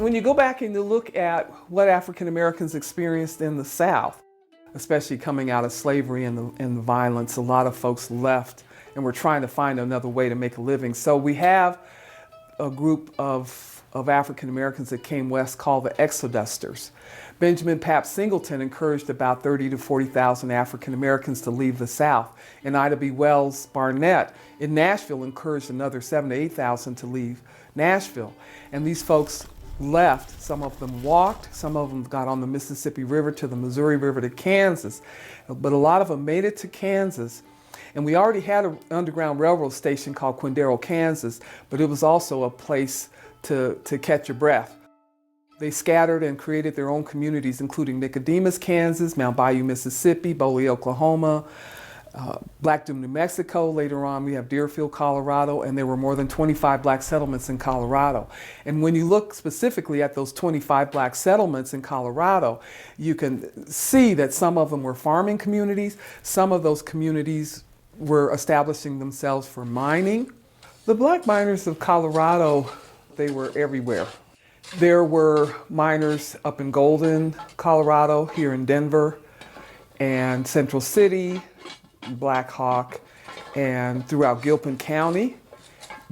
When you go back and you look at what African Americans experienced in the South, especially coming out of slavery and the violence, a lot of folks left and were trying to find another way to make a living. So we have a group of African Americans that came west called the Exodusters. Benjamin Pap Singleton encouraged about 30 to 40,000 African Americans to leave the South. And Ida B. Wells Barnett in Nashville encouraged another 7 to 8,000 to leave Nashville. And these folks left. Some of them walked, some of them got on the Mississippi River to the Missouri River to Kansas. But a lot of them made it to Kansas. And we already had an underground railroad station called Quindaro, Kansas, but it was also a place to catch your breath. They scattered and created their own communities, including Nicodemus, Kansas, Mount Bayou, Mississippi, Boley, Oklahoma, Black Doom, New Mexico. Later on, we have Deerfield, Colorado, and there were more than 25 black settlements in Colorado. And when you look specifically at those 25 black settlements in Colorado, you can see that some of them were farming communities. Some of those communities were establishing themselves for mining. The black miners of Colorado, they were everywhere. There were miners up in Golden, Colorado, here in Denver, and Central City, Black Hawk, and throughout Gilpin County,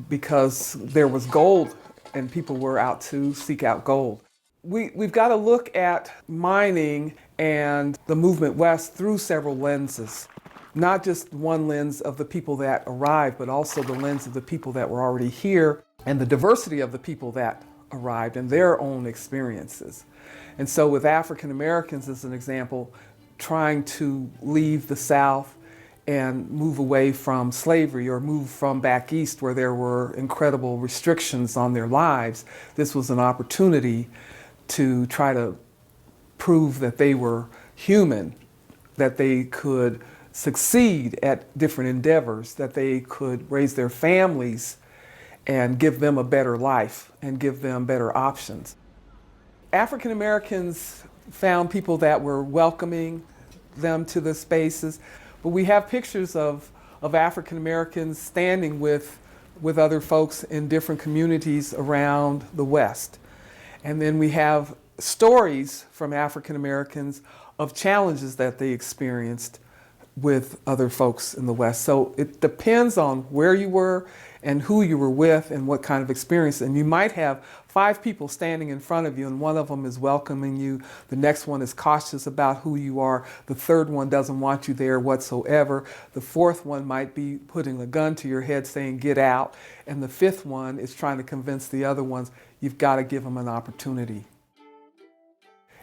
because there was gold and people were out to seek out gold. We've got to look at mining and the movement west through several lenses. Not just one lens of the people that arrived, but also the lens of the people that were already here and the diversity of the people that arrived and their own experiences. And so with African Americans as an example, trying to leave the South and move away from slavery or move from back east where there were incredible restrictions on their lives, this was an opportunity to try to prove that they were human, that they could succeed at different endeavors, that they could raise their families and give them a better life and give them better options. African Americans found people that were welcoming them to the spaces, but we have pictures of African Americans standing with other folks in different communities around the West. And then we have stories from African Americans of challenges that they experienced with other folks in the West. So it depends on where you were and who you were with and what kind of experience. And you might have 5 people standing in front of you and one of them is welcoming you. The next one is cautious about who you are. The third one doesn't want you there whatsoever. The fourth one might be putting a gun to your head saying, get out. And the fifth one is trying to convince the other ones, you've got to give them an opportunity.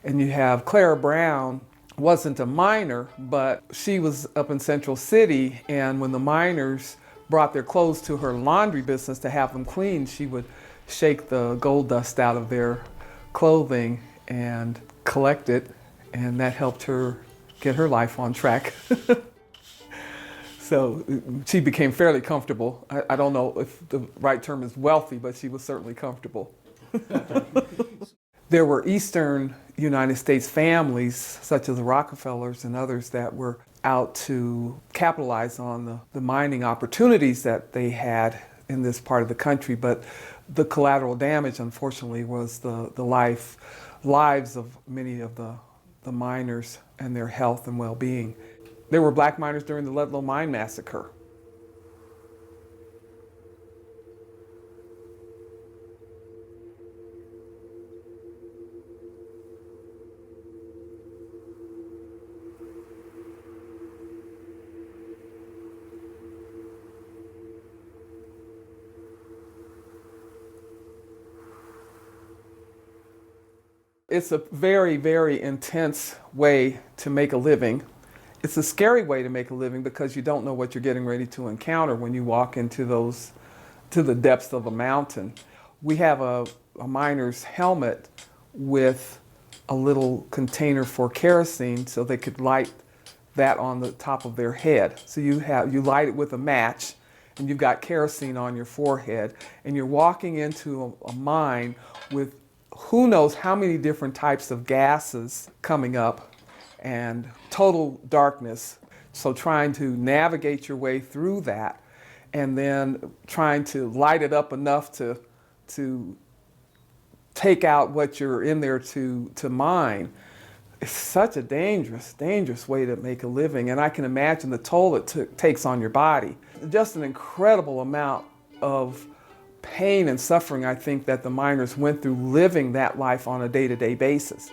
And you have Clara Brown, wasn't a miner, but she was up in Central City, and when the miners brought their clothes to her laundry business to have them cleaned, she would shake the gold dust out of their clothing and collect it, and that helped her get her life on track. So she became fairly comfortable. I don't know if the right term is wealthy, but she was certainly comfortable. There were Eastern United States families, such as the Rockefellers and others, that were out to capitalize on the mining opportunities that they had in this part of the country. But the collateral damage, unfortunately, was the lives of many of the miners and their health and well-being. There were black miners during the Ludlow Mine Massacre. It's a very, very intense way to make a living. It's a scary way to make a living because you don't know what you're getting ready to encounter when you walk into the depths of a mountain. We have a miner's helmet with a little container for kerosene so they could light that on the top of their head. So you light it with a match and you've got kerosene on your forehead and you're walking into a mine with who knows how many different types of gases coming up and total darkness. So trying to navigate your way through that and then trying to light it up enough to take out what you're in there to mine. It's such a dangerous way to make a living, and I can imagine the toll it takes on your body. Just an incredible amount of pain and suffering, I think, that the miners went through living that life on a day-to-day basis.